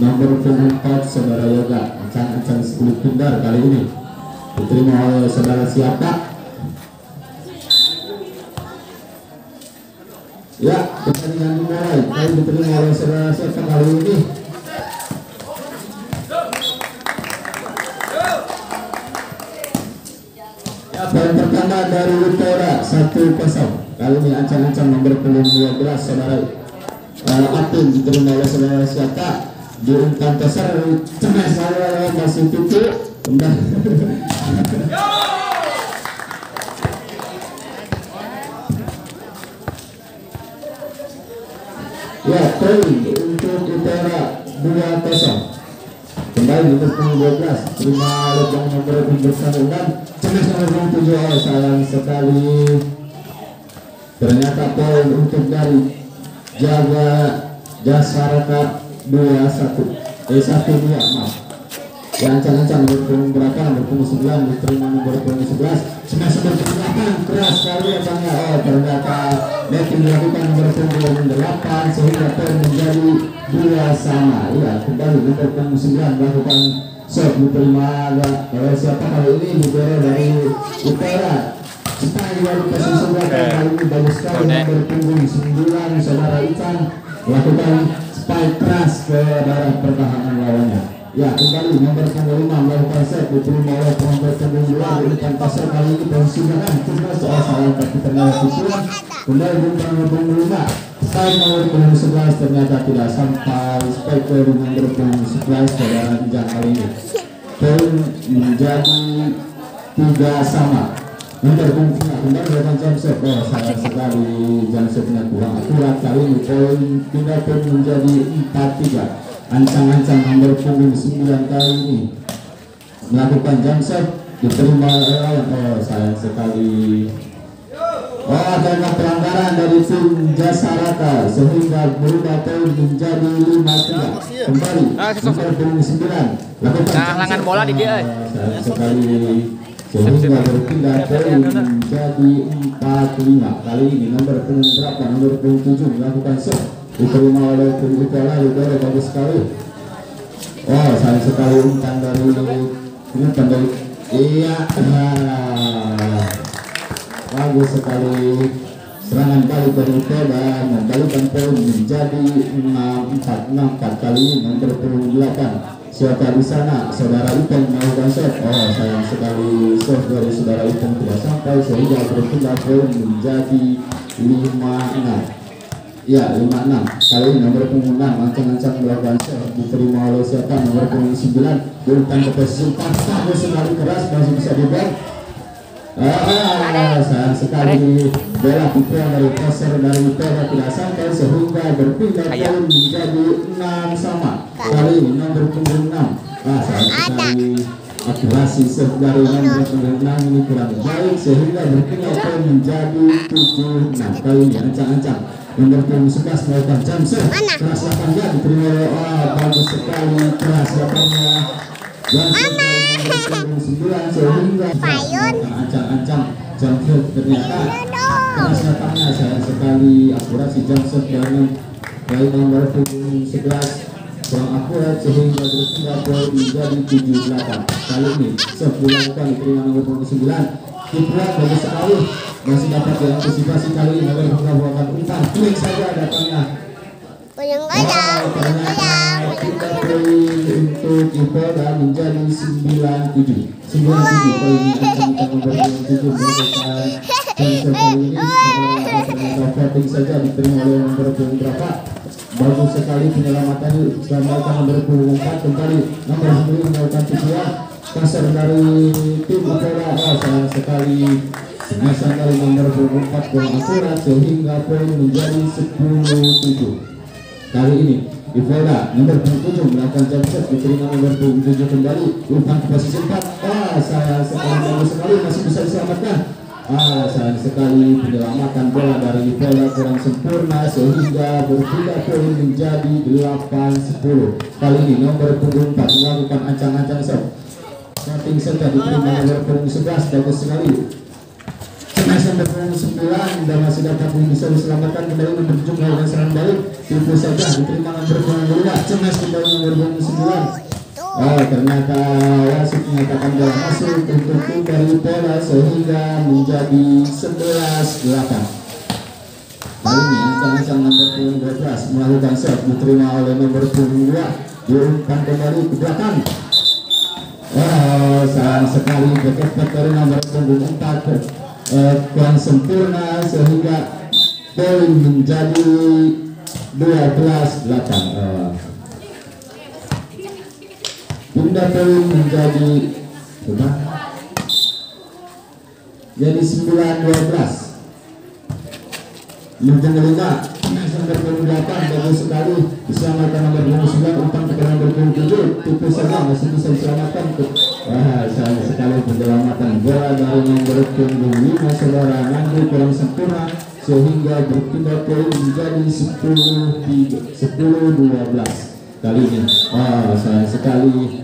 nomor punggung 4 saudara Yoga. Ancang-ancang 10 pindar kali ini diterima oleh saudara siapa? Ya, pertandingan dimulai. Kali diterima oleh saudara siapa kali ini? Ya, poin pertama dari Utara 1-0. Kali ini ancang-ancang nomor punggung 12 saudara Atin diterima oleh saudara siapa? Di umpan dasar cemas saya masih tutup ya, poin untuk Utara 2-0. Kembali nomor punggung 12 terima oleh nomor bersangkutan cemas nomor 7. Sayang sekali ternyata poin untuk dari Jaga Jasaraka 1-2 maaf. Ya, ancang-ancang nomor punggung berapa? Nomor punggung 9 diterima nomor punggung 11. Smash nomor 8 keras sekali ancangnya. Oh, ternyata netting dilakukan nomor punggung 8 sehingga poin menjadi 2-2. Ya, kembali nomor punggung 9 melakukan shot diterima oleh siapa kali ini? Libero dari Utara. Cepat dari posisi sebelah kali ini bagus sekali nomor punggung 9 saudara Ican melakukan spike keras ke daerah pertahanan lawannya. Ya, kembali nomor punggung 5 melakukan set diterima oleh nomor punggung 2 di depan pasar kali ini pensiunan cuma soal salah tapi ternyata tujuan. Kembali nomor punggung 5 spike nomor punggung 11 ternyata tidak sampai spike ke nomor punggung 11 saudara Ican kali ini. Poin menjadi 3-3. Nomor punggung kembali melakukan jump shot. Oh, sayang sekali jump shotnya kurang akurat kali ini. Poin pindah pun menjadi 4-3. Ancang-ancang nomor punggung 9 kali ini melakukan jump shot diterima oleh oh, sayang sekali. Oh, ada pelanggaran dari tim Jasaraka sehingga berubah poin menjadi 5-3. Kembali nomor punggung 9 lakukan langan bola di dia. Sayang sekali sehingga berpindah poin menjadi 4-5. Kali ini nomor punggung berapa? Nomor punggung 7 melakukan shot diterima oleh tim Utara. Libero bagus sekali. Oh, sayang sekali umpan dari iya, bagus sekali serangan balik dari Utara membalikan poin menjadi 6-4. Kali ini nomor punggung 8 siapa di sana? Saudara Ipeng melakukan shot. Oh, sayang sekali shot dari saudara Ipeng tidak sampai sehingga berpindah poin menjadi 5-6. Ya, 5-6. Kali ini nomor punggung 6 ancang-ancang melakukan shot diterima oleh siapa? Nomor punggung 9 diumpan ke posisi 4 bagus sekali keras masih bisa dibank. Sayang sekali bola pukul dari passer dari Utara tidak sampai sehingga berpindah poin menjadi 6-sama. Kali ini nomor punggung 6. Sayang sekali akurasi set dari nomor punggung 6 ini kurang baik sehingga berpindah poin menjadi 7-6. Kali ini ancang-ancang nomor punggung 11 melakukan jump shot keras lapangnya diterima oleh bagus sekali keras lapangnya dan nomor 9 sehingga ancang-ancang jump shot ternyata keras lapangnya. Sayang sekali akurasi jump shot dari nomor punggung 11 kurang akurat sehingga berpindah poin menjadi 7-8. Kali ini shot dilakukan diterima nomor punggung 9 dibuat bagus sekali masih dapat diantisipasi. Kali ini oleh melakukan umpan klik saja datangnya. Ternyata kita poin untuk Ipoda menjadi 9-7. Kali ini akan kita memberikan 7 melakukan cancel kali ini ternyata voting saja diterima oleh nomor punggung berapa. Bagus sekali penyelamatan diselamatkan nomor punggung 4. Kembali nomor 10 melakukan tujuan pasar dari tim Ipoda. Sayang sekali masa dari nomor 24 kurang akurat sehingga poin menjadi 10-7. Kali ini Ipoda nomor 7 melakukan jump shot diterima nomor 7 kembali umpan ke posisi 4. Sayang sekali bagus sekali masih bisa diselamatkan. Sayang sekali penyelamatan bola dari Ipoda kurang sempurna sehingga berpindah poin menjadi 8-10. Kali ini nomor 4 melakukan ancang-ancang shot. Setting saja diterima nomor punggung 11 bagus sekali. Smash nomor 9 dan masih dapat bisa diselamatkan kembali nomor 7 melakukan serangan balik. Tipu saja diterima nomor 2. Smash kembali nomor 9. Ternyata wasit menyatakan bola masuk untuk tim dari bola sehingga menjadi 11-8. Kali ini ancang-ancang nomor 12 melakukan serve diterima oleh nomor 2, diumpan kembali ke belakang. Sayang sekali dekat dari nomor 4 kurang sempurna sehingga poin menjadi 12-8. Bunda poin menjadi jadi 9-12. Lujung 5 nomor 28 bagus sekali diselamatkan nomor 29 umpan ke nomor 27. Tipu saja masih bisa diselamatkan. Sayang sekali penyelamatan bola dari nomor 5 saudara Nandi kurang sempurna sehingga berpindah poin menjadi 10-12 kali ini. Sayang sekali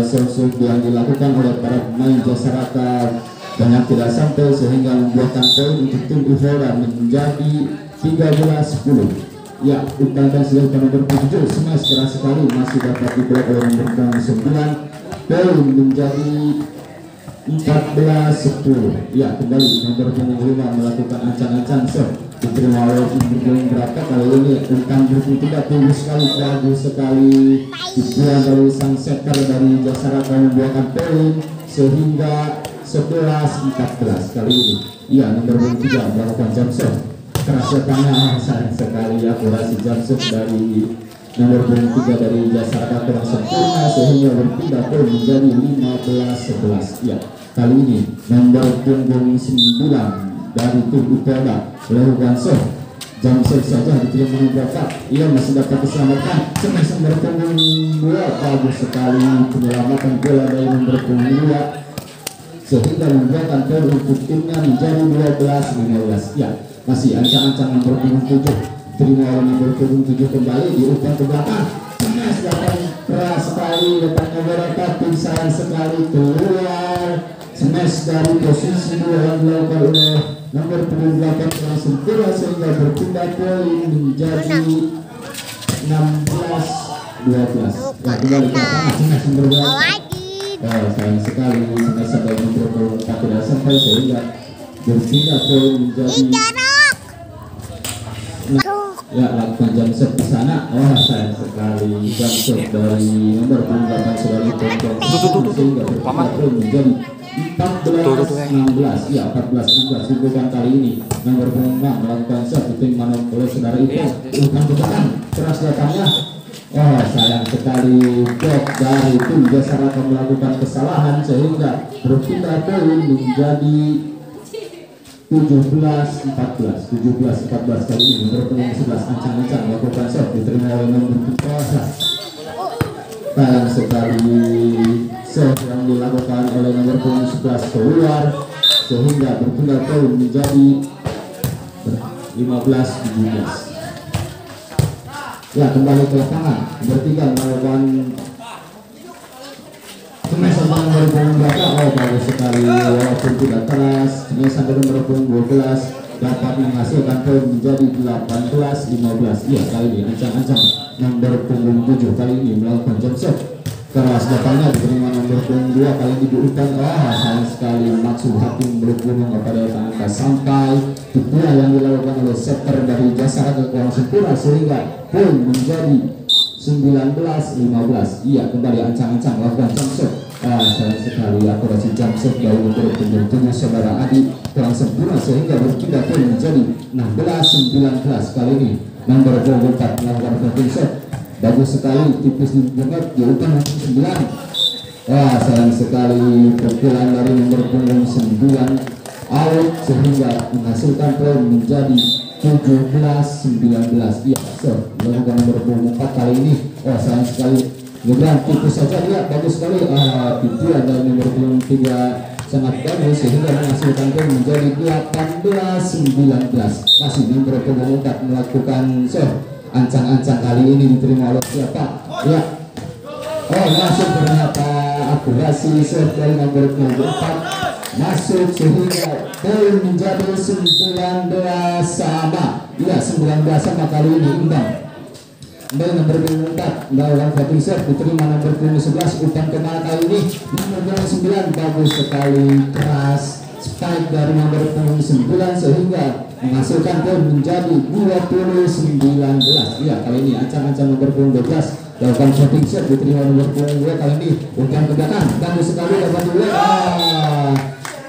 serve yang dilakukan oleh para pemain Jasaraka banyak tidak sampai sehingga membuatkan poin untuk tim Uvora menjadi 13-10. Ya, umpan sudah ke nomor 7 smash keras sekali masih dapat diblok oleh nomor 9. Poin menjadi 14-10. Ya, kembali nomor 5 melakukan ancang-ancang serve diterima oleh tim berapa kali ini umpan tidak tinggi sekali, bagus sekali dibuang dari sang setter dari Jasaraka membuatkan poin sehingga 11-14 kali ini. Iya, nomor 3 melakukan jump shot keras datangnya. Sayang sekali akurasi jump shot dari nomor 3 dari Jasaraka kurang sempurna sehingga berpindah poin menjadi 15-11. Ya, kali ini nomor punggung 9 dari tim Utoda melakukan shot jump shot saja diterima berapa. Ia masih dapat diselamatkan. Smash nomor punggung 2 bagus sekali penyelamatan bola dari nomor punggung 2 sehingga membuatkan poin untuk timnya menjadi 12-15. Ya, masih ancang-ancang nomor punggung 7 terima oleh nomor punggung 7 kembali diumpan ke belakang. Smash datang keras sekali datangnya bola tapi sayang sekali keluar. Smash dari posisi 2 yang dilakukan oleh nomor punggung 8 kurang sempurna sehingga berpindah poin menjadi 16-12. Ya, kembali ke tengah smash nomor 2. Sayang sekali smash dari nomor 4 tidak sampai sehingga berpindah poin menjadi ya, lakukan jump shot di sana. Sayang sekali jump shot dari nomor 8 sudah ditonton sehingga berpindah poin menjadi 14-16. Ya, 14-16 bukan kali ini nomor 6 melakukan shot diterima oleh saudara itu umpan ke belakang keras datangnya. Sayang sekali blok dari tim Jasaraka melakukan kesalahan sehingga berpindah poin menjadi 17-14 kali ini nomor 11 ancang-ancang melakukan shot diterima oleh nomor 3. Sayang sekali serve yang dilakukan oleh nomor 11 keluar sehingga berpindah poin menjadi 15-17. Ya, kembali ke lapangan nomor 3 melakukan smash nomor punggung belakang. Bagus sekali walaupun tidak keras. Smash sampai nomor punggung 12 dapat menghasilkan poin menjadi 18-15. Ya, kali ini ancang-ancang nomor punggung 7 kali ini melakukan jump shot keras datangnya diterima nomor punggung 2 kali ini diumpan. Sayang sekali maksud hakim berhubung kepada angka sampai tipuan yang dilakukan oleh setter dari Jasaraka kurang sempurna sehingga poin menjadi 19-15. Iya, kembali ancang-ancang melakukan jump shot. Sayang sekali akurasi jump shot dari nomor punggung 7 saudara Adi kurang sempurna sehingga berpindah poin menjadi 16-19 kali ini nomor 24 melakukan penting shot. Bagus sekali tipis banget diumpan nomor 9. Sayang sekali pukulan dari nomor punggung 9 out sehingga menghasilkan poin menjadi 17-19. Iya, melakukan nomor 24 kali ini. Sayang sekali Gibran tipis saja dia bagus sekali. Tipuan dari nomor punggung 3 sangat bagus sehingga menghasilkan poin menjadi 18-19. Masih nomor punggung 4 melakukan serve ancang-ancang kali ini diterima oleh siapa? Ya, masuk ternyata akurasi serve dari nomor 4 masuk sehingga poin menjadi 19 sama. Iya 19 sama kali ini imbang. Kembali nomor 4 melawan voting set diterima nomor 11 umpan kemana kali ini nomor 9 bagus sekali keras spike dari nomor 9 sehingga menghasilkan poin menjadi 20-19. Iya kali ini ancang-ancang nomor 12 lakukan voting set diterima nomor 2 kali ini umpan ke belakang bagus sekali dapat dua.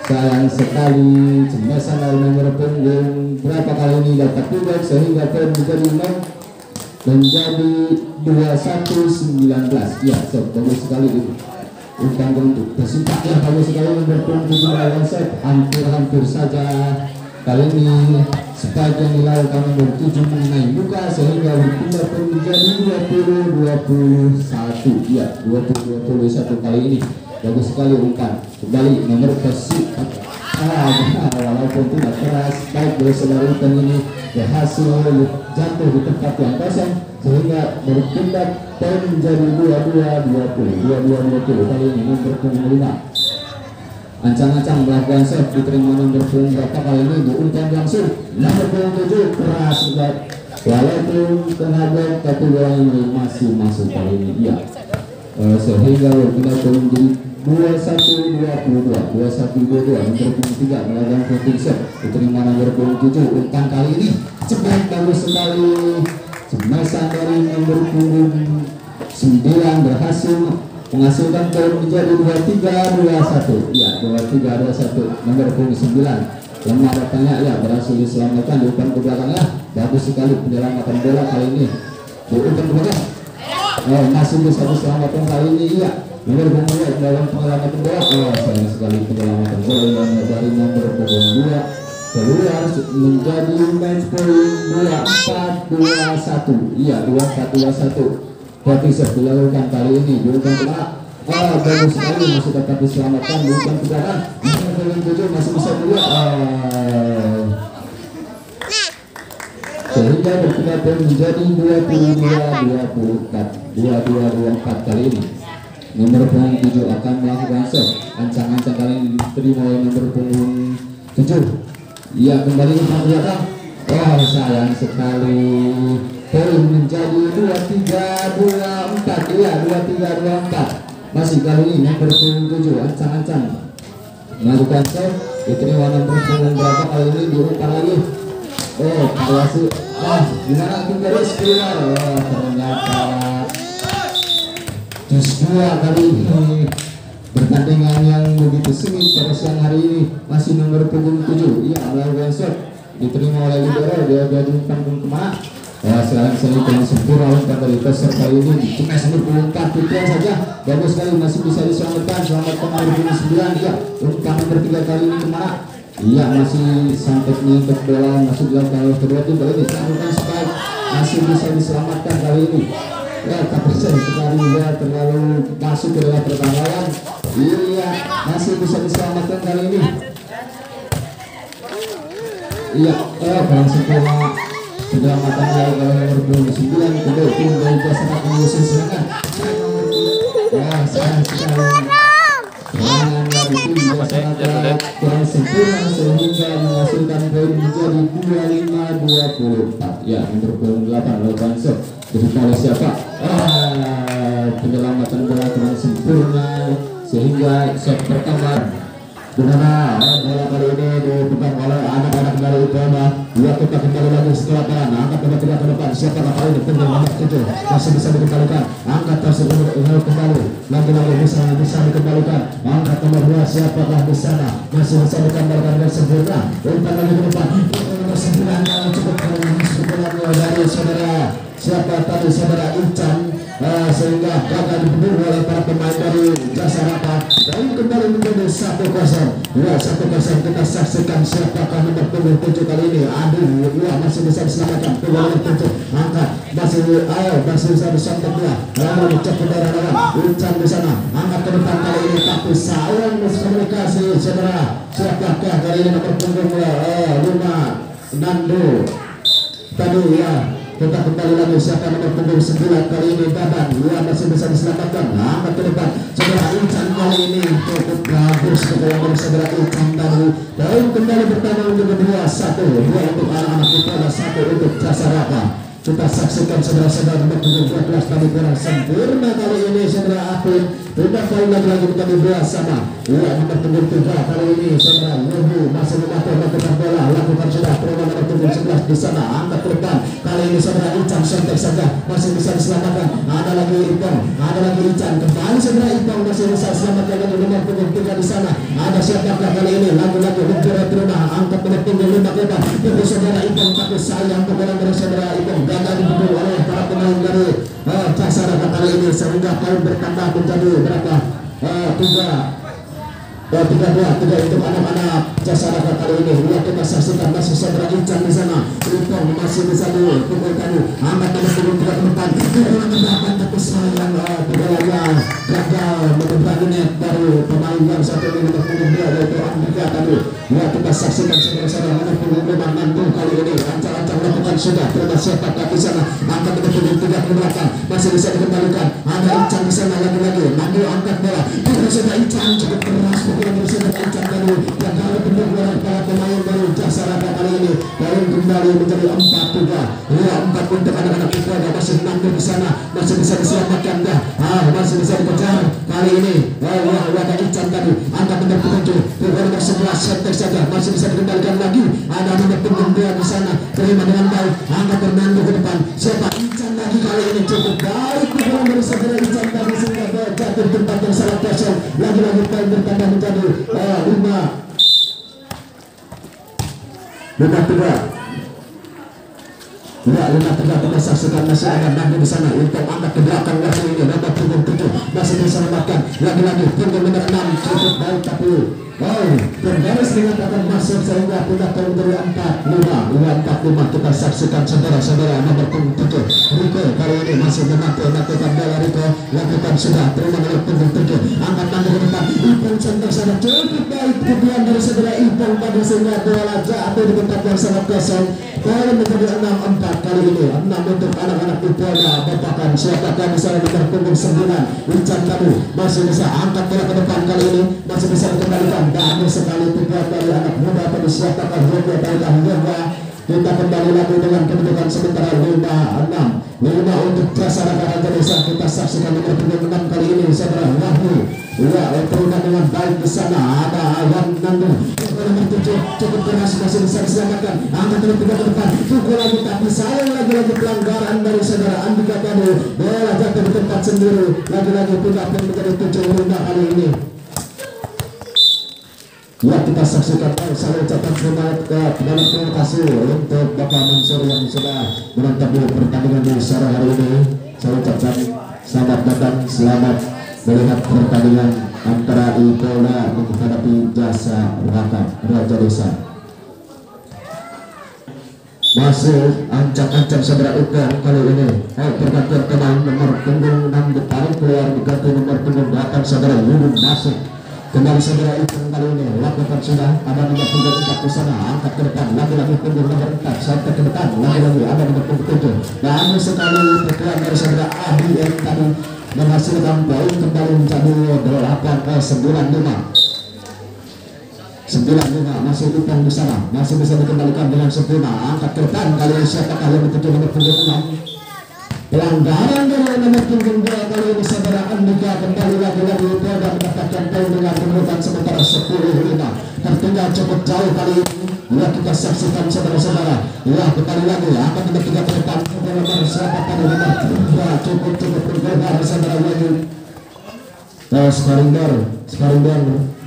Sayang sekali jembasan dari nomor punggung berapa kali ini dapat dua sehingga poin menjadi 21-19. Ya bagus sekali itu umpan untuk bersimpak ya bagus sekali nomor punggung melawan set hampir saja kali ini sebagian dilakukan nomor 7 mengenai muka sehingga berpindah pun menjadi 20-21. Ya 20-21 kali ini bagus sekali umpan kembali nomor besi walaupun tidak keras baik dari saudara umpan ini berhasil jatuh di tempat yang kosong sehingga berpindah poin menjadi 22-20 kali ini nomor punggung 5 ancang-ancang melakukan save diterima nomor punggung berapa kali ini diumpan langsung nomor punggung 7 keras walaupun kena blok tapi bolanya masih masuk kali ini ya sehingga berpindah poin menjadi 21-22 nomor punggung 3 melakukan voting set diterima nomor punggung 7 umpan kali ini cepat bagus sekali jembasan dari nomor punggung 9 berhasil menghasilkan poin menjadi 23-21. Ya 23-21 nomor punggung 9 lemah datangnya ya berhasil diselamatkan di umpan ke belakangnya bagus sekali penyelamatan bola kali ini di umpan ke belakang masih bisa diselamatkan kali ini iya nomor punggung 2 dalam penyelamatan bola sayang sekali penyelamatan bola dari nomor punggung 2 keluar menjadi match point 24-21. Iya 24-21 voting set dilakukan kali ini bukan kena bagus sekali masih dapat diselamatkan bukan ke belakang nomor 7 masih bisa dua sehingga berpindah poin menjadi 22-24 kali ini nomor punggung 7 akan melakukan set ancang-ancang kali ini diterima oleh nomor punggung 7. Iya kembali ke belakang sayang sekali poin menjadi 23-24 iya 23-24 masih kali ini nomor punggung 7 ancang-ancang melakukan set diterima nomor punggung berapa kali ini diumpan lagi kawasi gimana garis keluar ternyata just 2 kali ini pertandingan yang begitu sengit pada siang hari ini masih nomor punggung 7 iya melakukan set diterima oleh libero dia jadi umpan kemana sekarang sini dengan sempurna umpan dari peser kali ini cuma nomor punggung 4 tujuan saja bagus sekali masih bisa diselamatkan selamatkan nomor punggung 9 iya umpan nomor 3 kali ini kemana iya masih sampai menyentuh bola masih dilakukan oleh kedua tim kali ini selamatkan sekali masih bisa diselamatkan kali ini ya tapi sekali ya terlalu masuk ke dalam pertahanan iya masih bisa diselamatkan kali ini iya kurang sempurna penyelamatan dari nomor 29 kedua tim dari Jasara menyusun serangan sayang sekali serangan dari tim Jasara kurang sempurna sehingga menghasilkan poin menjadi 25-24 ya nomor 28 lakukan set diterima oleh siapa penyelamatan bola kurang sempurna sehingga set pertama dimana bola kali ini dipegang oleh anak-anak dari Utama dua kita kembali lagi setelah kanan angkat nomor 3 ke depan siapa kali ini punggung nomor 7 masih bisa dikembalikan angkat tersebut kembali lagi bisa dikembalikan angkat nomor 2 siapakah di sana masih bisa dikembalikan dengan sempurna umpan lagi ke depan nomor 9 yang cukup sebenarnya dari saudara siapa tadi saudara Ican sehingga gagal diburu oleh para pemain dari Jasara dan kembali menjadi 1-0 kita saksikan siapakah nomor punggung 7 kali ini masih bisa diselamatkan punggung 7 angkat masih bisa disontek lalu dicek ke daerah dalam Ican di sana angkat ke depan kali ini tapi sayang miskomunikasi saudara siapakah kali ini nomor punggung 5 Nando tadi Kita kembali lagi siapa nomor punggung 9 kali ini Baban. Ia masih bisa diselamatkan. Angkat ke depan. Saudara Ican kali ini cukup bagus kedalam saudara Ican tadi. Dan kembali bertambah untuk kedua 1. 2 untuk anak-anak kita, 1 untuk Jasa Raka. Kita saksikan saudara-saudara nomor punggung 12 kali kurang sempurna kali ini saudara Apin. Tidak kali lagi menjadi 2 sama. Ia nomor punggung 3 kali ini saudara Yohu masih melakukan bola. Lakukan sudah terima nomor punggung 11 di sana. Angkat ke depan. Kali ini saudara Ican santai saja masih bisa diselamatkan. Ada lagi Ipong, ada lagi Ican. Kembali saudara Ipong masih bisa diselamatkan lagi nomor punggung 3 di sana. Ada siapakah kali ini? Lagi-lagi Hujura terima. Angkat nomor punggung 5 ke depan. Itu saudara Ipong tapi sayang pukulan dari saudara Ipong. Gagal dipukul oleh para pemain dari Jasa Raka kali ini sehingga poin bertambah menjadi berapa? 3-2 untuk anak-anak Jasa Raka kali ini. Lihat kita saksikan masih saudara Ican di sana. Ipong masih bisa dipukul tadi. Angkat nomor punggung 3 ke depan. Mendapat tapi sayang bolanya gagal menembak net dari pemain yang satu ini nomor punggung 2 yaitu Andika tadi. Lihat kita saksikan saudara-saudara nomor punggung 5 Nandung kali ini. Ancang-ancang melakukan sudah terima siapa di sana. Angkat nomor punggung 3 ke belakang masih bisa dikembalikan. Ada Ican di sana lagi-lagi. Nandung angkat bola. Terus sudah Ican cukup keras. Yang kalau pendukung para pemain dari Jasa Raka kali ini poin kembali menjadi 4-3. 4 untuk anak-anak kita masih Nandung di sana masih bisa diselamatkan dah. Masih bisa dikejar kali ini. Ada Ican tadi angkat nomor 7 nomor 11 santai saja masih bisa dikembalikan lagi. Ada nomor punggung 2 di sana terima dengan baik. Angkat Fernando ke depan. Siapa Ican lagi kali ini cukup baik pukulan dari saudara Ican tadi sehingga jatuh di tempat yang sangat kosong. Lagi-lagi poin bertambah menjadi 5-3. Ya, 5-3 kita saksikan masih ada Nandung di sana untuk angkat ke belakang kali ini nomor punggung 7 masih bisa diselamatkan. Lagi-lagi punggung nomor 6 cukup baik tapi tergaris dengan akan masuk sehingga pindah poin dari 4-5. Kita saksikan saudara-saudara nomor punggung 7 Riko kali ini masih melakukan bola. Riko lakukan sudah terima nomor punggung 7 angkat Nandung ke depan. Ipong santai sana cukup baik pukulan dari saudara Ipong pada sehingga bola jatuh di tempat yang sangat kosong. Poin menjadi 6-4 kali ini. 6 untuk anak-anak Ipolda Bapakan. Siapakah bisa nomor punggung 9 Ican kamu masih bisa angkat bola ke depan kali ini masih bisa dikembalikan. Bagus sekali pukulan dari anak muda pada siapakah Yoga Baikah Yoga. Kita kembali lagi dengan kedudukan sementara 5-6 untuk Jasa Raka Raja Desa. Kita saksikan nomor punggung 6 kali ini saudara Wahyu. Ya, terima dengan baik di sana. Ada Ayam Nandung nomor 7 cukup keras masih bisa diselamatkan. Angkat nomor 3 ke depan pukul lagi tapi sayang lagi-lagi pelanggaran dari saudara Andika tadi. Bola jatuh di tempat sendiri. Lagi-lagi pindah menjadi 7 kali ini. Ya, kita saksikan saya ucapkan selamat terima kasih untuk Bapak Mansur yang sudah menonton pertandingan di sore hari ini. Saya ucapkan selamat datang, selamat melihat pertandingan antara Ipolda menghadapi Jasa Raka Raja Desa. Masih ancang-ancang saudara Ukar kali ini. Pergantian pemain nomor punggung 6 ditarik keluar diganti nomor punggung 8 saudara Yudin masuk. Kembali saudara itu kali ini lakukan sudah ada nomor punggung 4 di sana angkat ke depan lagi-lagi punggung nomor 4 sampai ke depan lagi-lagi ada nomor punggung 7. Dan sekali pukulan dari saudara Adi yang tadi menghasilkan poin kembali menjadi 9-5 masih Ipong di sana masih bisa dikembalikan dengan sempurna. Angkat ke depan kali ini siapakah yang dituju nomor punggung 6. Pelanggaran dari nomor punggung 2 kali ini saudara Andika kembali lagi-lagi dan mendapatkan poin dengan kedudukan sementara 10-5. Tertinggal cukup jauh kali ini. Ya, kita saksikan saudara-saudara. Ya, kembali lagi angkat nomor 3 ke depan. Nomor siapa tadi nomor 3 cukup bergerak saudara lagi. Sparindor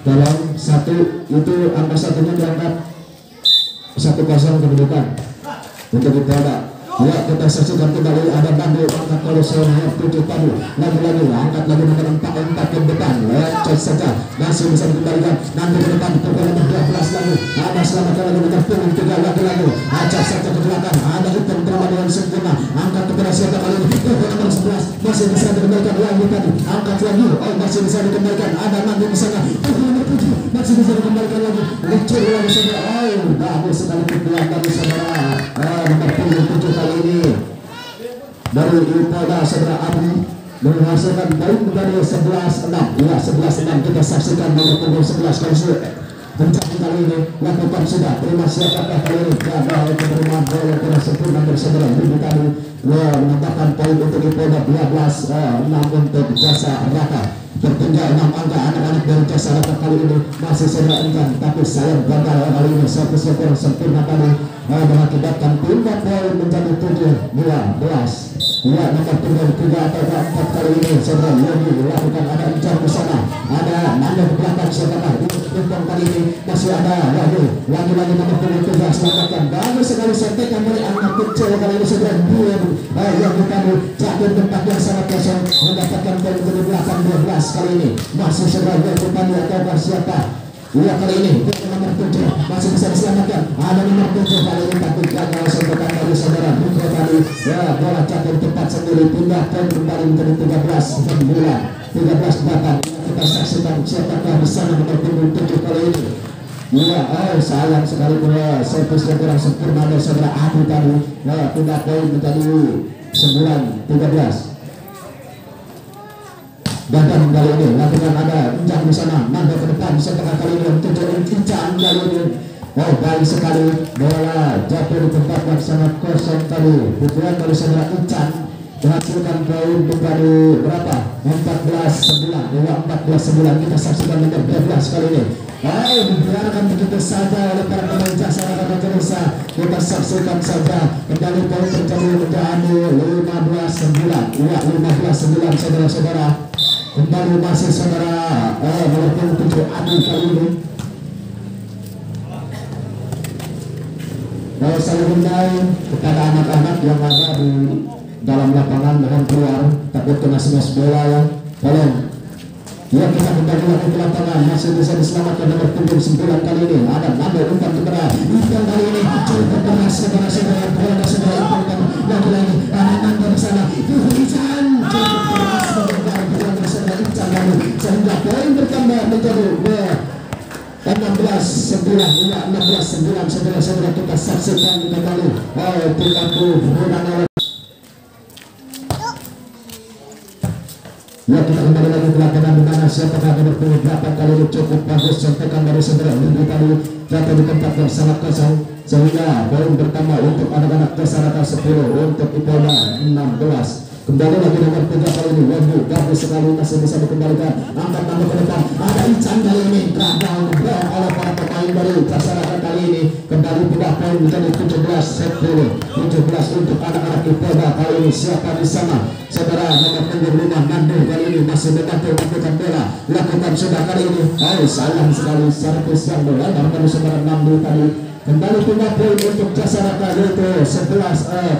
dalam 1 itu angka 1-nya diangkat 1-0 kedudukan untuk Ipolda. Ya, kita saksikan kembali ada Nandung angkat kalau nomor 7 tadi lagi-lagi angkat lagi nomor 4 ke depan. Lecet saja masih bisa dikembalikan Nandung ke depan pukul nomor 12 lagi ada selamatkan lagi nomor punggung 3 lagi acak saja ke belakang ada Ipong terima dengan sempurna angkat kepada siapa kali ini pukul nomor 11 masih bisa dikembalikan lagi tadi angkat lagi masih bisa dikembalikan ada Nandung di sana pukul nomor 7 masih bisa dikembalikan lagi lecet lagi saudara. Bagus sekali pukulan dari saudara nomor punggung 7 kali ini dari Ipolda saudara Abi menghasilkan poin menjadi 11-6. Ya 11-6 kita saksikan nomor punggung 11 kali mencari kali ini lakukan sudah terima siapakah kali ini gagal penerimaan bola kurang sempurna bersama Bibi tadi menambahkan poin untuk Ipolda 12-6 untuk Jasa Raka. Tertinggal 6 angka anak-anak dari Jasa Raka kali ini masih saudara enggan, tapi sayang gagal kali ini servisnya kurang sempurna tadi mengakibatkan pindah poin menjadi 7-12. Ya nomor punggung 3 atau 4 kali ini saudara Yogi lakukan ada ujar ke sana, ada nanda ke belakang saudara untuk pingpong kali ini masih ada lagi-lagi nomor punggung 3 selamatkan bagus sekali sentekan dari anak kecil kali ini saudara yang tadi jatuh tempat yang sangat kosong mendapatkan poin ke belakang 12 kali ini masih saudara yang tadi atau siapa. Iya kali ini nomor 7 masih bisa diselamatkan, ada nomor 7 kali ini tapi gagal sentuhan dari saudara Bukro tadi bola jatuh tepat sendiri pindah poin kembali menjadi 13-9 kita saksikan siapakah di sana nomor 7 kali ini. Iya sayang sekali bola servisnya kurang sempurna dari saudara Adi tadi pindah poin menjadi 9-13. Dan kali ini lakukan ada Injang di sana, Nanda ke depan setengah kali ini untuk Injang kali ini. Baik sekali bola jatuh di tempat yang sangat kosong tadi. Pukulan dari saudara Injang menghasilkan poin menjadi berapa? 14-9. 14-9 kita saksikan nomor 12 kali ini. Dibiarkan begitu saja oleh para pemain Jasa Raka Indonesia. Kita saksikan saja kembali poin terjadi menjadi 15-9. 15-9 saudara-saudara. Kembali masih saudara nomor 7 Adi kali ini. Saya undang kepada anak-anak yang ada di dalam lapangan dengan keluar takut kena smash bola ya. Tolong. Ya kita kembali lagi ke lapangan masih bisa diselamatkan nomor 9 kali ini. Ada Nando umpan kepada Ipan kali ini cukup keras saudara-saudara bola saudara Ipan lagi-lagi ada Nando di sana. Ipan cukup keras sehingga poin bertambah menjadi 16-9 saudara-saudara kita saksikan kembali perilaku Ronaldo. Ya kita kembali lagi ke lapangan di mana siapakah nomor 8 kali ini cukup bagus contekan dari saudara Minggu tadi jatuh di tempat yang sangat kosong sehingga poin bertambah untuk anak-anak Jasa Raka 10 untuk Ipolda 16. Kembali lagi nomor 3 kali ini Wahyu bagus sekali masih bisa dikembalikan angkat nama ke depan ada Ican kali ini gagal dibuang oleh para pemain dari Jasa Raka kali ini kembali pindah poin menjadi 17 untuk anak-anak Ipolda kali ini siapa di sana saudara nomor punggung 5 Nando kali ini masih membantu melakukan bola lakukan sudah kali ini sayang sekali servis yang bola dari saudara Nando tadi kembali pindah poin untuk Jasa Raka yaitu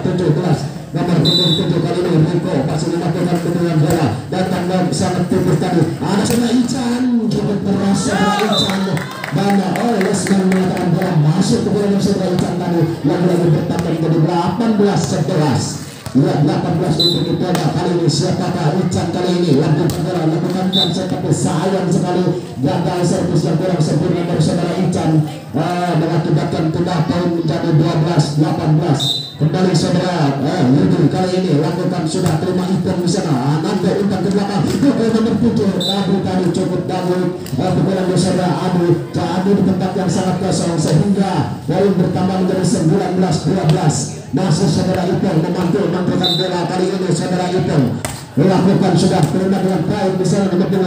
17 nomor 7 kali ini Riko masih melakukan dengan bola datang sangat tipis tadi ada saudara Ican cukup keras saudara Ican dan Lesman mengatakan bola masuk ke bola saudara Ican tadi lagi-lagi bertambah menjadi 18-11. Ya 18 untuk Ipolda kali ini siapakah Ican kali ini lakukan bola lakukan tapi sayang sekali gagal servis yang kurang sempurna dari saudara Ican mengakibatkan pindah poin menjadi 12-18. Kembali saudara Yudi kali ini lakukan sudah terima Ipon di sana Nando umpan ke belakang nomor 7 Abu tadi cukup bagus pukulan dari saudara Abu di tempat yang sangat kosong sehingga poin bertambah menjadi 19-12 masih saudara Ipon memantulkan bola kali ini saudara Ipon lakukan sudah terima dengan baik di sana nomor 8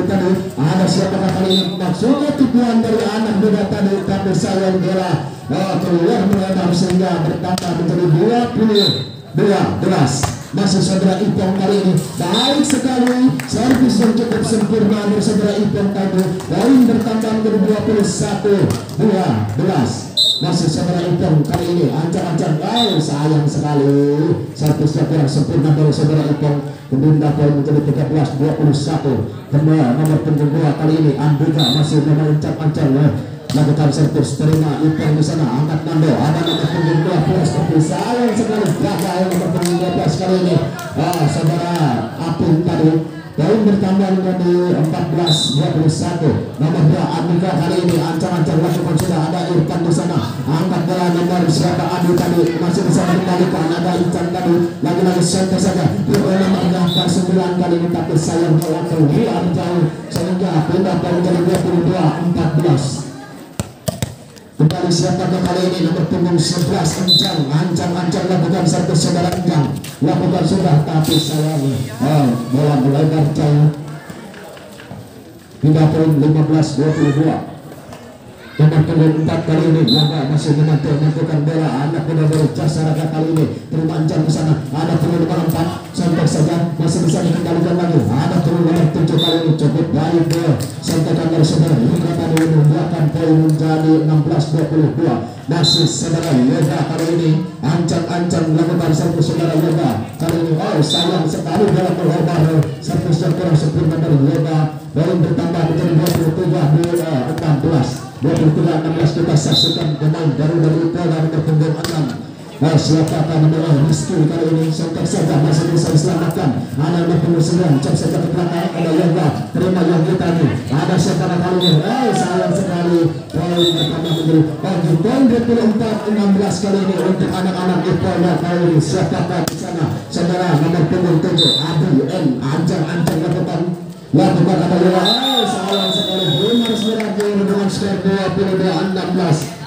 tadi ada siapakah kali ini maksudnya tipuan dari anak muda tadi tapi sayang bola keluar melebar sehingga bertambah menjadi 20-12 masih saudara Ipong kali ini baik sekali servis yang cukup sempurna dari saudara Ipong tadi poin bertambah menjadi 21-12 masih saudara Ipong kali ini ancang-ancang sayang sekali servisnya kurang sempurna dari saudara Ipong kemudian poin menjadi 13-21 kembali nomor punggung 2 kali ini Andika masih mengancam-ancam lakukan servis terima Ipong di sana angkat Nando ada nomor punggung 12 tapi sayang sekali gagal nomor punggung 12 kali ini saudara Apung tadi poin bertambah menjadi 14-21. Nomor 2 Andika kali ini ancang-ancang lakukan sudah ada Irfan di sana. Angkat bola nomor siapa Adi tadi masih bisa dikembalikan, ada Ican tadi lagi-lagi center saja. Bola nomor 9 kali ini tapi sayang bola keluar jauh sehingga pindah menjadi 22-14. Kembali siapa kali ini nomor punggung 11 ancang lakukan satu saudara Enjang lakukan sudah tapi sayang bola melebar jauh pindah poin 15-22. Nomor punggung 4 kali ini Yoga masih menentukan bola. Anak muda dari Jasaraka kali ini terima ancam di sana. Ada punggung nomor 4 sampai saja masih bisa dikendalikan lagi. Ada punggung nomor 7 kali ini cukup baik bola sampaikan dari saudara Yoga tadi menambahkan poin menjadi 16-22. Masih saudara Yoga kali ini ancam melakukan satu saudara Yoga kali ini sayang sekali bola melebar satu kurang sempurna dari Yoga baru bertambah menjadi 23-16. 23-16 kita saksikan pemain baru dari Polda nomor punggung 6. Siapa akan memulai Rizky kali ini sontak saja masih bisa diselamatkan. Ada nomor punggung 9 cek saja ke belakang ada Yoga terima Yogi tadi. Ada siapa kali ini sayang sekali poin bertambah menjadi poin 24-16 kali ini untuk anak-anak di Polda kali ini. Siapa di sana saudara nomor punggung 7 Adi N ancang lakukan ada Yoga sayang sekali harus berakhir dengan skor 22-16.